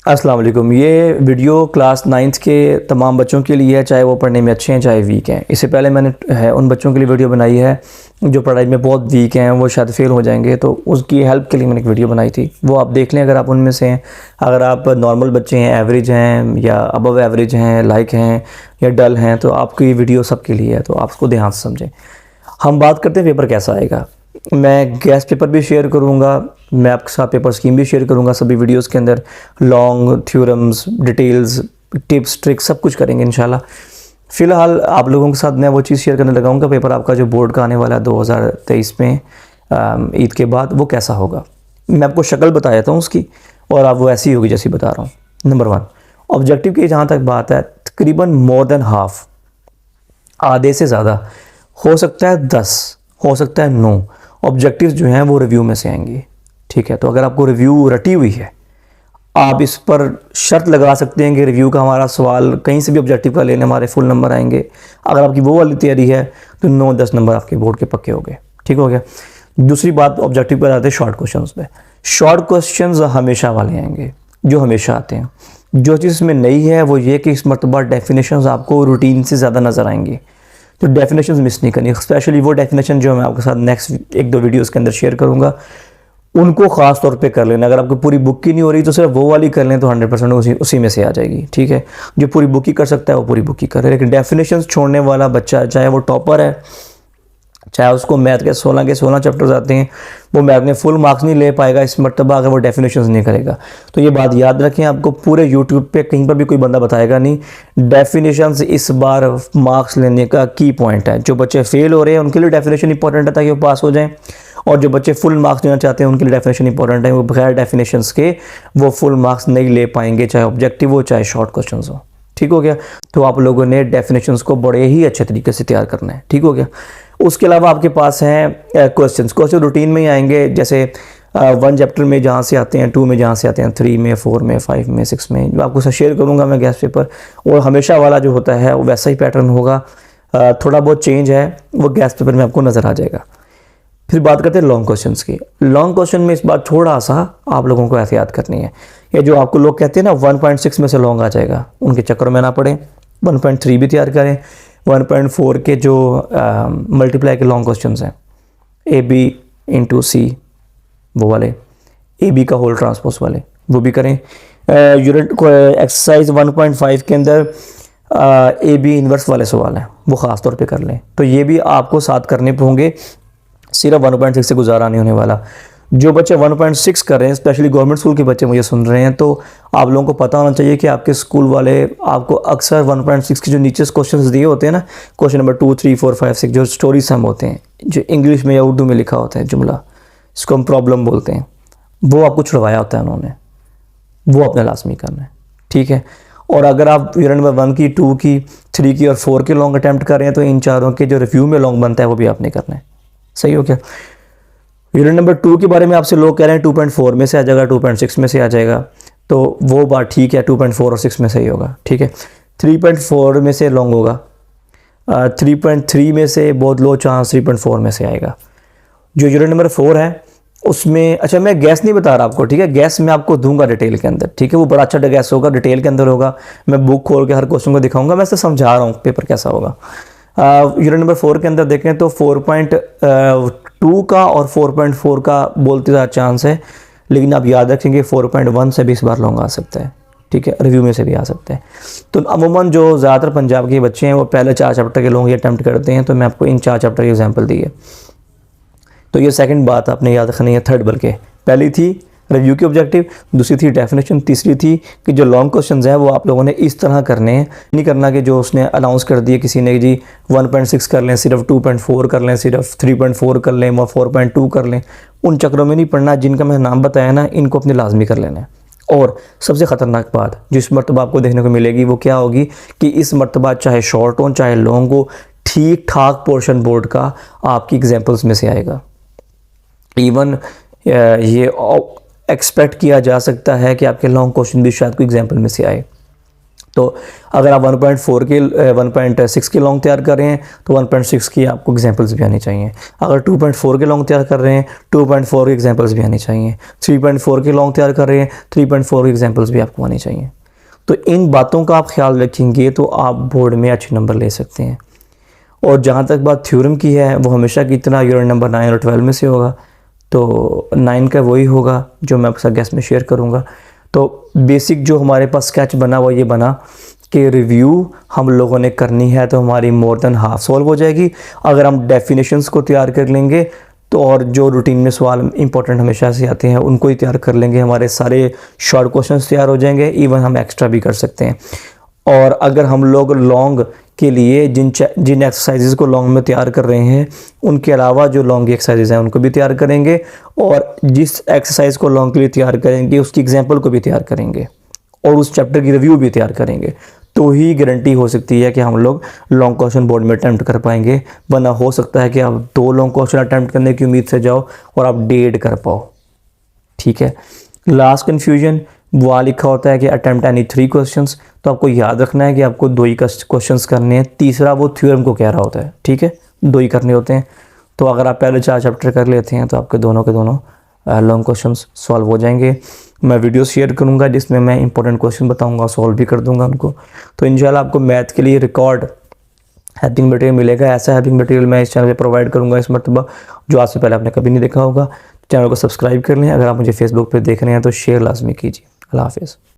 अस्सलाम वालेकुम। ये वीडियो क्लास 9th के तमाम बच्चों के लिए है, चाहे वो पढ़ने में अच्छे हैं चाहे वीक हैं। इससे पहले मैंने उन बच्चों के लिए वीडियो बनाई है जो पढ़ाई में बहुत वीक हैं, वो शायद फेल हो जाएंगे, तो उसकी हेल्प के लिए मैंने एक वीडियो बनाई थी, वो आप देख लें अगर आप उनमें से हैं। अगर आप नॉर्मल बच्चे हैं, एवरेज हैं या अबव एवरेज हैं, लाइक हैं या डल हैं, तो आपकी वीडियो सबके लिए है, तो आप उसको ध्यान से समझें। हम बात करते हैं पेपर कैसा आएगा। मैं गेस्ट पेपर भी शेयर करूंगा, मैं आपके साथ पेपर स्कीम भी शेयर करूंगा सभी वीडियोस के अंदर। Long theorems, details, tips, tricks सब कुछ करेंगे इंशाल्लाह। फ़िलहाल आप लोगों के साथ मैं वो चीज़ शेयर करने लगाऊंगा, पेपर आपका जो बोर्ड का आने वाला है 2023 में ईद के बाद, वो कैसा होगा। मैं आपको शक्ल बता देता हूँ उसकी, और आप वो ऐसी होगी जैसी बता रहा हूँ। नंबर 1, ऑब्जेक्टिव की जहाँ तक बात है, तकरीबन मोर देन हाफ, आधे से ज़्यादा, हो सकता है 10, हो सकता है 9 ऑब्जेक्टिव्स जो हैं वो रिव्यू में से आएंगे। ठीक है, तो अगर आपको रिव्यू रटी हुई है, आप इस पर शर्त लगा सकते हैं कि रिव्यू का हमारा सवाल कहीं से भी ऑब्जेक्टिव का लेने हमारे फुल नंबर आएंगे। अगर आपकी वो वाली तैयारी है तो 9-10 नंबर आपके बोर्ड के पक्के हो गए। ठीक हो गया। दूसरी बात, ऑब्जेक्टिव पर आते हैं शॉर्ट क्वेश्चंस पे। शॉर्ट क्वेश्चंस हमेशा वाले आएंगे जो हमेशा आते हैं। जो चीज़ इसमें नई है वो ये कि इस मरतबा डेफिनेशंस आपको रूटीन से ज़्यादा नज़र आएंगी, तो डेफिनेशंस मिस नहीं करनी। स्पेशली वो डेफिनेशन जो मैं आपके साथ नेक्स्ट 1-2 वीडियोस के अंदर शेयर करूंगा, उनको ख़ास तौर पे कर लेना। अगर आपको पूरी बुक की नहीं हो रही तो सिर्फ वो वाली कर लें, तो 100% उसी में से आ जाएगी। ठीक है, जो पूरी बुक की कर सकता है वो पूरी बुक की करे, लेकिन डेफिनेशंस छोड़ने वाला बच्चा, चाहे वो टॉपर है, चाहे उसको मैथ के 16 चैप्टर्स आते हैं, वो मैथ में फुल मार्क्स नहीं ले पाएगा इस मरतबा अगर वो डेफिनेशंस नहीं करेगा। तो ये बात याद रखें, आपको पूरे यूट्यूब पे कहीं पर भी कोई बंदा बताएगा नहीं। डेफिनेशंस इस बार मार्क्स लेने का की पॉइंट है। जो बच्चे फेल हो रहे हैं उनके लिए डेफिनेशन इंपॉर्टेंट है ताकि वो पास हो जाएं, और जो बच्चे फुल मार्क्स लेना चाहते हैं उनके लिए डेफिनेशन इंपॉर्टेंट है। वो बगैर डेफिनेशंस के वो फुल मार्क्स नहीं ले पाएंगे, चाहे ऑब्जेक्टिव हो चाहे शॉर्ट क्वेश्चन हो। ठीक हो गया। तो आप लोगों ने डेफिनेशंस को बड़े ही अच्छे तरीके से तैयार करना है। ठीक हो गया। उसके अलावा आपके पास हैं क्वेश्चन रूटीन में ही आएंगे, जैसे 1 चैप्टर में जहाँ से आते हैं, 2 में जहाँ से आते हैं, 3 में, 4 में, 5 में, 6 में, जो आपको शेयर करूँगा मैं गेस्ट पेपर। और हमेशा वाला जो होता है वो वैसा ही पैटर्न होगा, थोड़ा बहुत चेंज है वो गेस्ट पेपर में आपको नज़र आ जाएगा। फिर बात करते हैं लॉन्ग क्वेश्चंस की। लॉन्ग क्वेश्चन में इस बार थोड़ा सा आप लोगों को एहतियात करनी है। ये जो आपको लोग कहते हैं ना 1.6 में से लॉन्ग आ जाएगा, उनके चक्कर में ना पड़े। 1.3 भी तैयार करें। 1.4 के जो मल्टीप्लाई के लॉन्ग क्वेश्चंस हैं, AB इंटू C वो वाले, AB का होल ट्रांसपोज वाले, वो भी करें। यूनिट एक्सरसाइज 1.5 के अंदर AB इन्वर्स वाले सवाल हैं, वो ख़ास तौर पे कर लें। तो ये भी आपको साथ करने होंगे, सिर्फ 1.6 से गुजारा नहीं होने वाला। जो बच्चे 1.6 कर रहे हैं, स्पेशली गवर्नमेंट स्कूल के बच्चे मुझे सुन रहे हैं, तो आप लोगों को पता होना चाहिए कि आपके स्कूल वाले आपको अक्सर 1.6 के जो नीचे क्वेश्चंस दिए होते हैं ना, क्वेश्चन नंबर 2, 3, 4, 5, 6, जो स्टोरी सम होते हैं, जो इंग्लिश में या उर्दू में लिखा होता है जुमला, इसको हम प्रॉब्लम बोलते हैं, वो आपको छुड़वाया होता है उन्होंने, वो अपना लाजमी करना है। ठीक है। और अगर आप यूनिट नंबर 1 की, 2 की, 3 की और 4 के लॉन्ग अटैम्प्ट कर रहे हैं, तो इन चारों के जो रिव्यू में लॉन्ग बनता है वो भी आपने करना है। सही हो क्या। यूनिट नंबर 2 के बारे में आपसे लोग कह रहे हैं 2.4 में से आ जाएगा, 2.6 में से आ जाएगा, तो वो बात ठीक है, 2.4 और 6 में से ही होगा। ठीक है। 3.4 में से लॉन्ग होगा, 3.3 में से बहुत लो चांस 3.4 में से आएगा। जो यूनिट नंबर 4 है उसमें, अच्छा मैं गैस नहीं बता रहा आपको, ठीक है, गैस मैं आपको दूंगा डिटेल के अंदर। ठीक है, वो बड़ा अच्छा गैस होगा, डिटेल के अंदर होगा, मैं बुक खोल के हर क्वेश्चन को दिखाऊंगा, मैं सिर्फ समझा रहा हूँ पेपर कैसा होगा। यूनिट नंबर 4 के अंदर देखें तो 4.2 का और 4.4 का बोलते ज़्यादा चांस है, लेकिन आप याद रखेंगे 4.1 से भी इस बार लॉन्ग आ सकता है। ठीक है, रिव्यू में से भी आ सकता है। तो अमूमन जो ज़्यादातर पंजाब के बच्चे हैं वो पहले 4 चैप्टर के लॉन्ग अटैम्प्ट करते हैं, तो मैं आपको इन 4 चैप्टर की एग्जांपल दी है। तो ये सेकंड बात आपने याद रखनी है, थर्ड बल्कि। पहली थी रिव्यू की ऑब्जेक्टिव, दूसरी थी डेफिनेशन, तीसरी थी कि जो लॉन्ग क्वेश्चंस हैं वो आप लोगों ने इस तरह करने हैं। नहीं करना कि जो उसने अनाउंस कर दिए किसी ने जी 1.6 कर लें, सिर्फ 2.4 कर लें, सिर्फ 3.4 कर लें, 4.2 कर लें, उन चक्रों में नहीं पढ़ना। जिनका मैंने नाम बताया ना, इनको अपने लाजमी कर लेना है। और सबसे ख़तरनाक बात जो इस मरतबा आपको देखने को मिलेगी वो क्या होगी कि इस मरतबा चाहे शॉर्ट हो चाहे लॉन्ग हो, ठीक ठाक पोर्शन बोर्ड का आपकी एग्जाम्पल्स में से आएगा। इवन ये एक्सपेक्ट किया जा सकता है कि आपके लॉन्ग क्वेश्चन भी शायद कोई एग्जाम्पल में से आए। तो अगर आप 1.4 के 1.6 के लॉन्ग तैयार कर रहे हैं तो 1.6 की आपको एग्जांपल्स भी आनी चाहिए। अगर 2.4 के लॉन्ग तैयार कर रहे हैं 2.4 की एग्जांपल्स भी आनी चाहिए। 3.4 के लॉन्ग तैयार कर रहे हैं 3.4 की एग्जांपल्स भी आपको आनी चाहिए। तो इन बातों का आप ख्याल रखेंगे तो आप बोर्ड में अच्छे नंबर ले सकते हैं। और जहाँ तक बात थ्योरम की है, वो हमेशा की तरह यूनिट नंबर 9 और 12 में से होगा। तो 9 का वही होगा जो मैं आपके साथ गेस्ट में शेयर करूँगा। तो बेसिक जो हमारे पास स्केच बना वो ये बना कि रिव्यू हम लोगों ने करनी है तो हमारी मोर देन हाफ सॉल्व हो जाएगी। अगर हम डेफिनेशंस को तैयार कर लेंगे तो और जो रूटीन में सवाल इंपॉर्टेंट हमेशा से आते हैं उनको ही तैयार कर लेंगे, हमारे सारे शॉर्ट क्वेश्चंस तैयार हो जाएंगे, इवन हम एक्स्ट्रा भी कर सकते हैं। और अगर हम लोग लॉन्ग के लिए जिन एक्सरसाइजेज को लॉन्ग में तैयार कर रहे हैं उनके अलावा जो लॉन्ग एक्सरसाइजेज हैं उनको भी तैयार करेंगे, और जिस एक्सरसाइज को लॉन्ग के लिए तैयार करेंगे उसकी एग्जांपल को भी तैयार करेंगे, और उस चैप्टर की रिव्यू भी तैयार करेंगे, तो ही गारंटी हो सकती है कि हम लोग लॉन्ग क्वेश्चन बोर्ड में अटैम्प्ट कर पाएंगे। वरना हो सकता है कि आप 2 लॉन्ग क्वेश्चन अटैम्प्ट करने की उम्मीद से जाओ और आप 1.5 कर पाओ। ठीक है। लास्ट कन्फ्यूजन वहाँ लिखा होता है कि अटेम्प्ट एनी 3 क्वेश्चंस, तो आपको याद रखना है कि आपको 2 ही क्वेश्चंस करने हैं, तीसरा वो थ्योरम को कह रहा होता है। ठीक है, 2 ही करने होते हैं। तो अगर आप पहले 4 चैप्टर कर लेते हैं तो आपके दोनों के दोनों लॉन्ग क्वेश्चंस सॉल्व हो जाएंगे। मैं वीडियो शेयर करूंगा जिसमें मैं इंपॉर्टेंट क्वेश्चन बताऊंगा, सॉल्व भी कर दूंगा उनको। तो इंशाल्लाह आपको मैथ के लिए रिकॉर्ड हेल्पिंग मटेरियल मिलेगा। ऐसा हेल्पिंग मटेरियल मैं इस चैनल पे प्रोवाइड करूंगा इस मरतबा, जो आज से पहले आपने कभी नहीं देखा होगा। चैनल को सब्सक्राइब कर लें। अगर आप मुझे फेसबुक पे देख रहे हैं तो शेयर लाजमी कीजिए। अल्लाह हाफिज़।